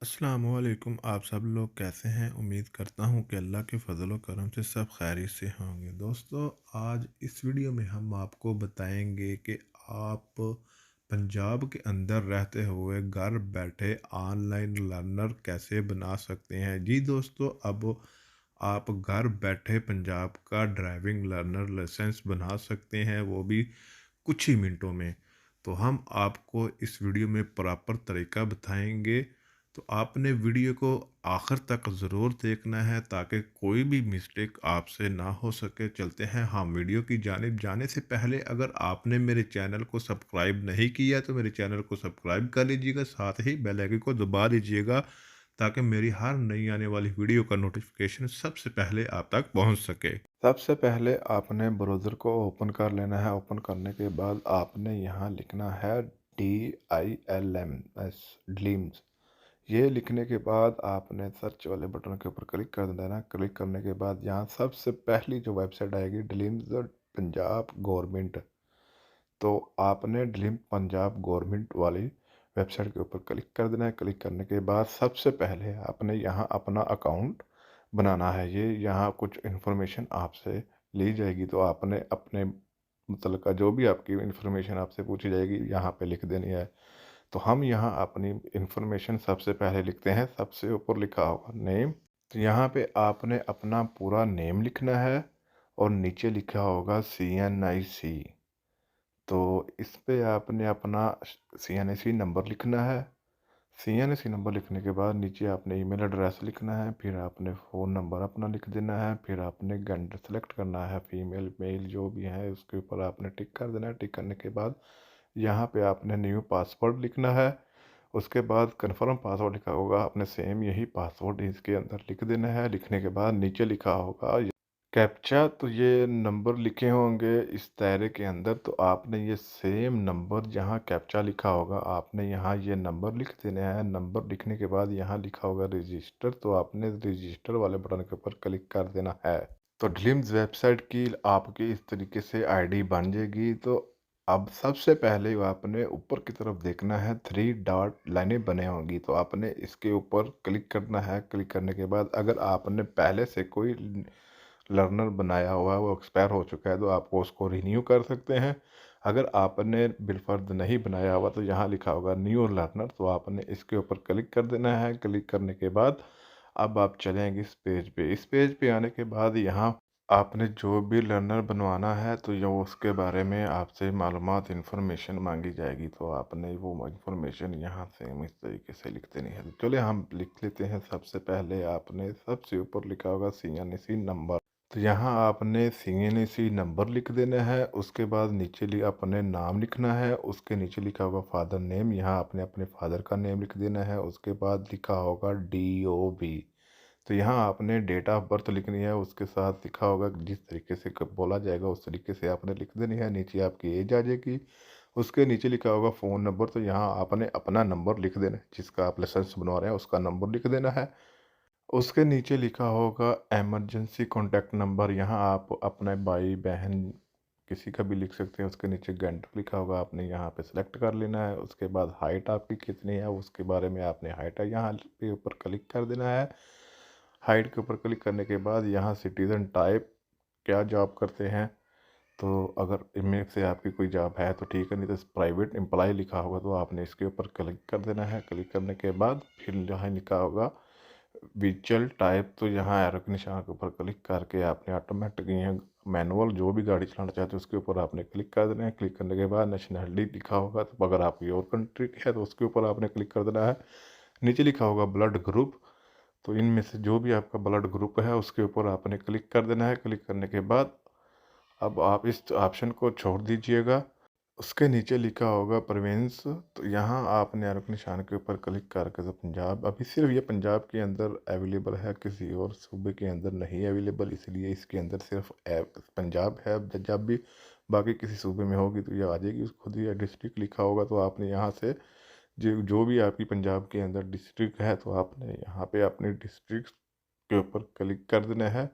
अस्सलामुअलैकुम। आप सब लोग कैसे हैं? उम्मीद करता हूँ कि अल्लाह के फजल व करम से सब खैरियत से होंगे। दोस्तों, आज इस वीडियो में हम आपको बताएंगे कि आप पंजाब के अंदर रहते हुए घर बैठे ऑनलाइन लर्नर कैसे बना सकते हैं। जी दोस्तों, अब आप घर बैठे पंजाब का ड्राइविंग लर्नर लाइसेंस बना सकते हैं, वो भी कुछ ही मिनटों में। तो हम आपको इस वीडियो में प्रॉपर तरीका बताएंगे, तो आपने वीडियो को आखिर तक ज़रूर देखना है ताकि कोई भी मिस्टेक आपसे ना हो सके। चलते हैं हम वीडियो की जानिब। जाने से पहले अगर आपने मेरे चैनल को सब्सक्राइब नहीं किया तो मेरे चैनल को सब्सक्राइब कर लीजिएगा, साथ ही बेल आइकन को दबा दीजिएगा ताकि मेरी हर नई आने वाली वीडियो का नोटिफिकेशन सबसे पहले आप तक पहुंच सके। सबसे पहले आपने ब्राउज़र को ओपन कर लेना है। ओपन करने के बाद आपने यहाँ लिखना है DILMS ड्रीम्स। ये लिखने के बाद आपने सर्च वाले बटन के ऊपर क्लिक कर देना। क्लिक करने के बाद यहाँ सबसे पहली जो वेबसाइट आएगी ड्रीम्स पंजाब गवर्नमेंट, तो आपने ड्रीम पंजाब गवर्नमेंट वाली वेबसाइट के ऊपर क्लिक कर देना है। क्लिक करने के बाद सबसे पहले आपने यहाँ अपना अकाउंट बनाना है। ये यहाँ कुछ इन्फॉर्मेशन आपसे ली जाएगी, तो आपने अपने मतलब का जो भी आपकी इन्फॉर्मेशन आपसे पूछी जाएगी यहाँ पे लिख देनी है। तो हम यहाँ अपनी इन्फॉर्मेशन सबसे पहले लिखते हैं। सबसे ऊपर लिखा होगा नेम, तो यहाँ पे आपने अपना पूरा नेम लिखना है और नीचे लिखा होगा CNIC। तो इस पे आपने अपना CNIC नंबर लिखना है। CNIC नंबर लिखने के बाद नीचे आपने ईमेल एड्रेस लिखना है, फिर आपने फ़ोन नंबर अपना लिख देना है, फिर आपने जेंडर सेलेक्ट करना है, फीमेल मेल जो भी है उसके ऊपर आपने टिक कर देना है। टिक करने के बाद यहाँ पे आपने न्यू पासवर्ड लिखना है। उसके बाद कन्फर्म पासवर्ड लिखा होगा, आपने सेम यही पासवर्ड इसके अंदर लिख देना है। लिखने के बाद नीचे लिखा होगा कैप्चा, तो ये नंबर लिखे होंगे इस दायरे के अंदर, तो आपने ये सेम नंबर जहाँ कैप्चा लिखा होगा आपने यहाँ ये नंबर लिख देना है। नंबर लिखने के बाद यहाँ लिखा होगा रजिस्टर, तो आपने रजिस्टर वाले बटन के ऊपर क्लिक कर देना है। तो ड्रीम्स वेबसाइट की आपकी इस तरीके से आईडी बन जाएगी। तो अब सबसे पहले आपने ऊपर की तरफ देखना है, 3 डॉट लाइनें बने होंगी, तो आपने इसके ऊपर क्लिक करना है। क्लिक करने के बाद अगर आपने पहले से कोई लर्नर बनाया हुआ है, वो एक्सपायर हो चुका है, तो आपको उसको रिन्यू कर सकते हैं। अगर आपने बिलफर्द नहीं बनाया हुआ तो यहाँ लिखा होगा न्यू लर्नर, तो आपने इसके ऊपर क्लिक कर देना है। क्लिक करने के बाद अब आप चलेंगे इस पेज पे। इस पेज पे आने के बाद यहाँ आपने जो भी लर्नर बनवाना है तो ये उसके बारे में आपसे मालूमात इंफॉर्मेशन मांगी जाएगी, तो आपने वो इंफॉर्मेशन यहाँ से इस तरीके से लिख देनी है। तो चलिए हम लिख लेते हैं। सबसे पहले आपने सबसे ऊपर लिखा होगा CNC नंबर, तो यहाँ आपने CNC नंबर लिख देना है। उसके बाद नीचे अपने नाम लिखना है। उसके नीचे लिखा होगा फादर नेम, यहाँ आपने अपने फादर का नेम लिख देना है। उसके बाद लिखा होगा DOB, तो यहाँ आपने डेट ऑफ बर्थ लिखनी है। उसके साथ लिखा होगा जिस तरीके से बोला जाएगा उस तरीके से आपने लिख देनी है। नीचे आपकी एज आ जाएगी। उसके नीचे लिखा होगा फ़ोन नंबर, तो यहाँ आपने अपना नंबर लिख देना है, जिसका आप लाइसेंस बनवा रहे हैं उसका नंबर लिख देना है। उसके नीचे लिखा होगा इमरजेंसी कॉन्टैक्ट नंबर, यहाँ आप अपने भाई बहन किसी का भी लिख सकते हैं। उसके नीचे जेंडर लिखा होगा, आपने यहाँ पे सेलेक्ट कर लेना है। उसके बाद हाइट आपकी कितनी है उसके बारे में आपने हाइट है यहाँ पे ऊपर क्लिक कर देना है। हाइट के ऊपर क्लिक करने के बाद यहाँ सिटीज़न टाइप क्या जॉब करते हैं, तो अगर इनमें से आपकी कोई जॉब है तो ठीक है, नहीं तो प्राइवेट एम्प्लॉय लिखा होगा तो आपने इसके ऊपर क्लिक कर देना है। क्लिक करने के बाद फिर जहाँ लिखा होगा व्हीकल टाइप, तो यहाँ एरो के निशान के ऊपर क्लिक करके आपने ऑटोमेटिक यहाँ मैनुअल जो भी गाड़ी चलाना चाहते हो उसके ऊपर आपने क्लिक कर देना है। क्लिक करने के बाद नेशनलिटी लिखा होगा, तो अगर आपकी और कंट्री की है तो उसके ऊपर आपने क्लिक कर देना है। नीचे लिखा होगा ब्लड ग्रुप, तो इनमें से जो भी आपका ब्लड ग्रुप है उसके ऊपर आपने क्लिक कर देना है। क्लिक करने के बाद अब आप इस ऑप्शन को छोड़ दीजिएगा। उसके नीचे लिखा होगा प्रोविंस, तो यहाँ आपने एरो के निशान के ऊपर क्लिक करके तो पंजाब, अभी सिर्फ ये पंजाब के अंदर अवेलेबल है, किसी और सूबे के अंदर नहीं अवेलेबल, इसलिए इसके अंदर सिर्फ पंजाब है। जब भी बाकी किसी सूबे में होगी तो ये आ जाएगी। खुद ही डिस्ट्रिक्ट लिखा होगा, तो आपने यहाँ से जो जो भी आपकी पंजाब के अंदर डिस्ट्रिक्ट है तो आपने यहाँ पे अपने डिस्ट्रिक्ट के ऊपर क्लिक कर देना है।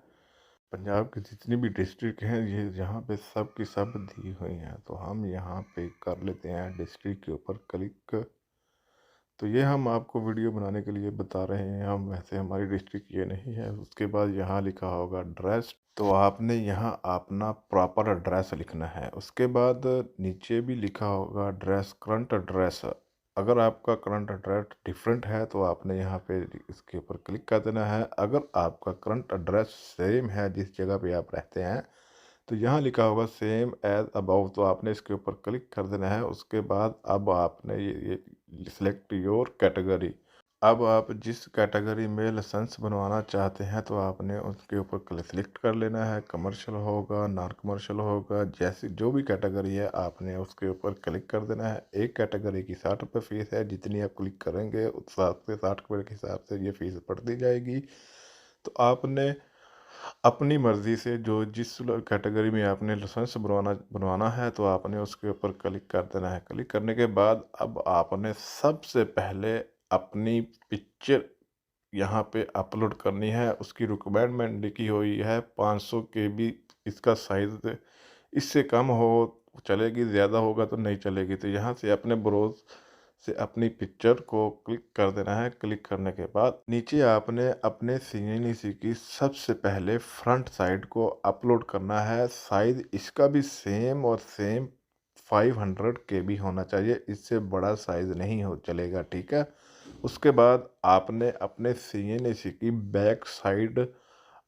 पंजाब की जितनी भी डिस्ट्रिक्ट हैं ये यहाँ पे सब की सब दी हुई हैं, तो हम यहाँ पे कर लेते हैं डिस्ट्रिक्ट के ऊपर क्लिक। तो ये हम आपको वीडियो बनाने के लिए बता रहे हैं हम, वैसे हमारी डिस्ट्रिक्ट ये नहीं है। उसके बाद यहाँ लिखा होगा एड्रेस, तो आपने यहाँ अपना प्रॉपर एड्रेस लिखना है। उसके बाद नीचे भी लिखा होगा एड्रेस, करंट एड्रेस। अगर आपका करंट एड्रेस डिफरेंट है तो आपने यहाँ पे इसके ऊपर क्लिक कर देना है। अगर आपका करंट एड्रेस सेम है जिस जगह पे आप रहते हैं, तो यहाँ लिखा होगा सेम एज अबव, तो आपने इसके ऊपर क्लिक कर देना है। उसके बाद अब आपने ये सिलेक्ट योर कैटेगरी, अब आप जिस कैटेगरी में लाइसेंस बनवाना चाहते हैं तो आपने उसके ऊपर सिलेक्ट कर लेना है। कमर्शियल होगा, नॉन कमर्शियल होगा, जैसी जो भी कैटेगरी है आपने उसके ऊपर क्लिक कर देना है। एक कैटेगरी की 60 रुपये फ़ीस है, जितनी आप क्लिक करेंगे उस 60 रुपये के हिसाब से ये फ़ीस पड़ती जाएगी। तो आपने अपनी मर्ज़ी से जो जिस कैटेगरी में आपने लाइसेंस बनवाना है तो आपने उसके ऊपर क्लिक कर देना है। क्लिक करने के बाद अब आपने सबसे पहले अपनी पिक्चर यहाँ पे अपलोड करनी है। उसकी रिक्वायरमेंट लिखी हुई है 500 केबी इसका साइज़, इससे कम हो चलेगी, ज़्यादा होगा तो नहीं चलेगी। तो यहाँ से अपने ब्राउज़ से अपनी पिक्चर को क्लिक कर देना है। क्लिक करने के बाद नीचे आपने अपने सीएनसी की सबसे पहले फ्रंट साइड को अपलोड करना है। साइज़ इसका भी सेम और सेम 500 केबी होना चाहिए, इससे बड़ा साइज़ नहीं हो चलेगा, ठीक है। उसके बाद आपने अपने सीएनसी की बैक साइड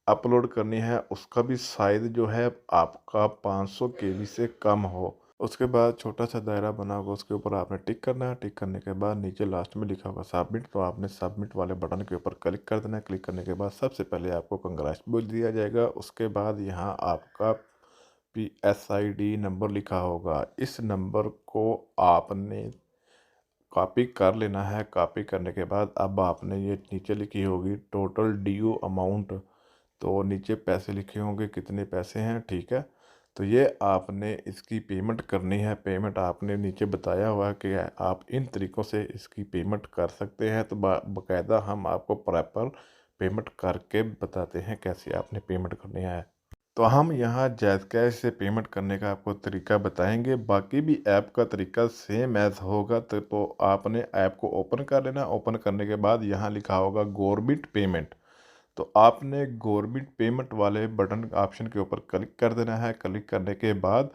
अपलोड करनी है, उसका भी साइज़ जो है आपका 500 केबी से कम हो। उसके बाद छोटा सा दायरा बना होगा, उसके ऊपर आपने टिक करना है। टिक करने के बाद नीचे लास्ट में लिखा होगा सबमिट, तो आपने सबमिट वाले बटन के ऊपर क्लिक कर देना है। क्लिक करने के बाद सबसे पहले आपको कंग्रेस बोल दिया जाएगा। उसके बाद यहाँ आपका PSID नंबर लिखा होगा, इस नंबर को आपने कॉपी कर लेना है। कॉपी करने के बाद अब आपने ये नीचे लिखी होगी टोटल ड्यू अमाउंट, तो नीचे पैसे लिखे होंगे कितने पैसे हैं, ठीक है। तो ये आपने इसकी पेमेंट करनी है। पेमेंट आपने नीचे बताया हुआ है कि आप इन तरीक़ों से इसकी पेमेंट कर सकते हैं। तो बाकायदा हम आपको प्रॉपर पेमेंट करके बताते हैं कैसे आपने पेमेंट करनी है। तो हम यहाँ जैज़ कैश से पेमेंट करने का आपको तरीका बताएंगे। बाकी भी ऐप का तरीका सेम एज़ होगा। तो आपने ऐप को ओपन कर लेना। ओपन करने के बाद यहाँ लिखा होगा गवर्नमेंट पेमेंट, तो आपने गवर्नमेंट पेमेंट वाले बटन ऑप्शन के ऊपर क्लिक कर देना है। क्लिक करने के बाद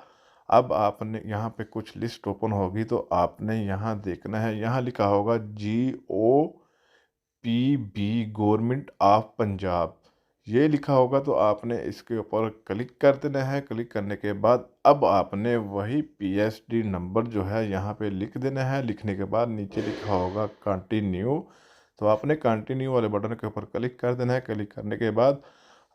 अब आपने यहाँ पे कुछ लिस्ट ओपन होगी, तो आपने यहाँ देखना है। यहाँ लिखा होगा GOPB गवर्नमेंट ऑफ पंजाब, ये लिखा होगा, तो आपने इसके ऊपर क्लिक कर देना है। क्लिक करने के बाद अब आपने वही PSD नंबर जो है यहाँ पे लिख देना है। लिखने के बाद नीचे लिखा होगा कंटिन्यू, तो आपने कंटिन्यू वाले बटन के ऊपर क्लिक कर देना है। क्लिक करने के बाद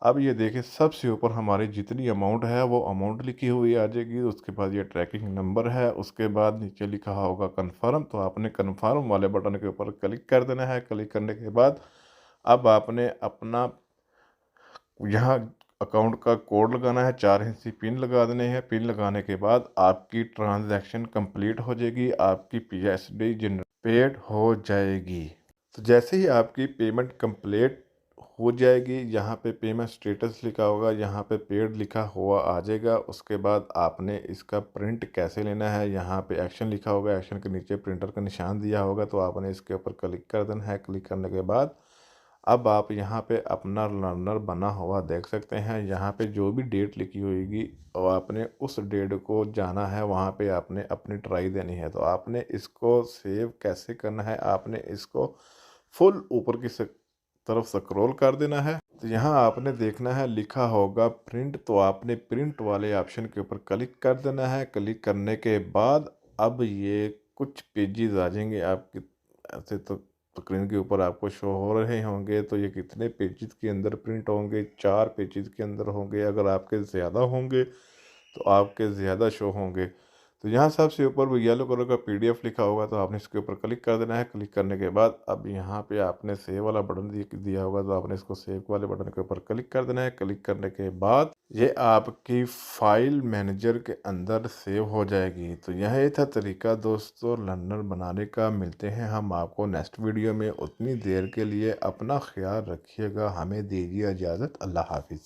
अब ये देखिए सबसे ऊपर हमारी जितनी अमाउंट है वो अमाउंट लिखी हुई आ जाएगी। उसके बाद ये ट्रैकिंग नंबर है। उसके बाद नीचे लिखा होगा कन्फर्म, तो आपने कन्फर्म वाले बटन के ऊपर क्लिक कर देना है। क्लिक करने के बाद अब आपने अपना यहाँ अकाउंट का कोड लगाना है, 4 हिस्से पिन लगा देने हैं। पिन लगाने के बाद आपकी ट्रांजैक्शन कंप्लीट हो जाएगी, आपकी PSD पेड हो जाएगी। तो जैसे ही आपकी पेमेंट कंप्लीट हो जाएगी, यहाँ पे पेमेंट स्टेटस लिखा होगा, यहाँ पे पेड लिखा हुआ आ जाएगा। उसके बाद आपने इसका प्रिंट कैसे लेना है, यहाँ पे एक्शन लिखा होगा, एक्शन के नीचे प्रिंटर का निशान दिया होगा, तो आपने इसके ऊपर क्लिक कर देना है। क्लिक करने के बाद अब आप यहाँ पे अपना लर्नर बना हुआ देख सकते हैं। यहाँ पे जो भी डेट लिखी होगी और आपने उस डेट को जाना है, वहाँ पे आपने अपनी ट्राई देनी है। तो आपने इसको सेव कैसे करना है, आपने इसको फुल ऊपर की तरफ स्क्रॉल कर देना है। तो यहाँ आपने देखना है लिखा होगा प्रिंट, तो आपने प्रिंट वाले ऑप्शन के ऊपर क्लिक कर देना है। क्लिक करने के बाद अब ये कुछ पेजेस आ जाएंगे आपके ऐसे, तो स्क्रीन के ऊपर आपको शो हो रहे होंगे। तो ये कितने पेजेस के अंदर प्रिंट होंगे, 4 पेजेस के अंदर होंगे। अगर आपके ज़्यादा होंगे तो आपके ज़्यादा शो होंगे। तो यहाँ सबसे ऊपर वो येलो कलर का PDF लिखा होगा, तो आपने इसके ऊपर क्लिक कर देना है। क्लिक करने के बाद अब यहाँ पे आपने सेव वाला बटन दिया होगा, तो आपने इसको सेव वाले बटन के ऊपर क्लिक कर देना है। क्लिक करने के बाद ये आपकी फाइल मैनेजर के अंदर सेव हो जाएगी। तो यह था तरीका दोस्तों लर्नर बनाने का। मिलते हैं हम आपको नेक्स्ट वीडियो में। उतनी देर के लिए अपना ख्याल रखिएगा, हमें दीजिए इजाज़त। अल्लाह हाफिज़।